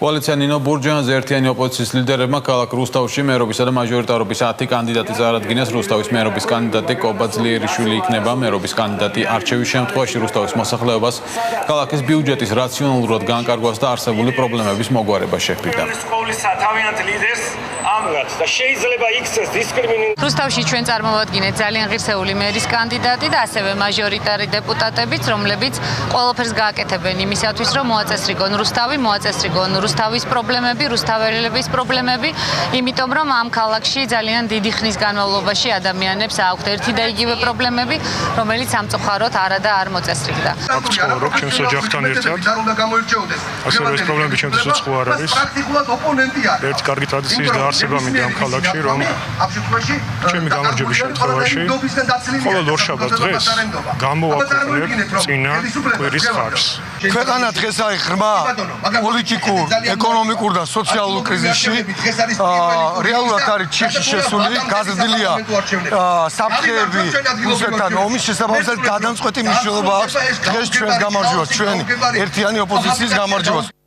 Koaliția Nino Burgeanze ერთიანი ოპოზიციის ლიდერებმა ქალაქ რუსთავში მერობისა და მაჟორიტარობის 10 კანდიდატი წარადგინეს. რუსთავის მერობის კანდიდატი კობა ძლიერიშვილი იქნება. მერობის კანდიდატი არჩევის შემთხვევაში რუსთავის მოსახლეობას ქალაქის ბიუჯეტის რაციონალურად განკარგვას და არსებული პრობლემების მოგვარება შეჰპირდა. რუსთავში ჩვენ წარმოვადგინეთ ძალიან ღირსეული მერის კანდიდატი და ასევე მაჟორიტარი დეპუტატებიც, რომლებიც ყველაფერს გააკეთებენ იმისათვის, რომ მოაწესრიგონ რუსთავი, მოაწესრიგონ რუსთავის პრობლემები, რუსთაველების პრობლემები, იმიტომ რომ ამ ქალაქში ძალიან დიდი ხნის განმავლობაში ადამიანებს აქვთ ერთი და იგივე პრობლემები, რომელიც სამწუხაროდ არა და არ მოწესრიგდა. ვცხოვრობ ჩემს ოჯახთან ერთად. ასევე ეს პრობლემები ჩემთვის უცხო არ არის. ერთი კარგი ტრადიციის დაარსება მინდა ამ ქალაქში, რომ ჩემი გამარჯვების შემთხვევაში ყოველ ორშაბათს დღეს გამოვაქვეყნებ წინა კვირის ხარჯს. ქვეყანა დღეს არის ღრმა პოლიტიკურ, ეკონომიკურ და სოციალურ კრიზისში. რეალურად არის ჩიხში შესული, გაზრდილია საფრთხეები რუსეთთან ომის შესაბამისად გადამწყვეტი მნიშვნელობა აქვს დღეს ჩვენს გამარჯვებას, ჩვენი ერთიანი ოპოზიციის გამარჯვებას.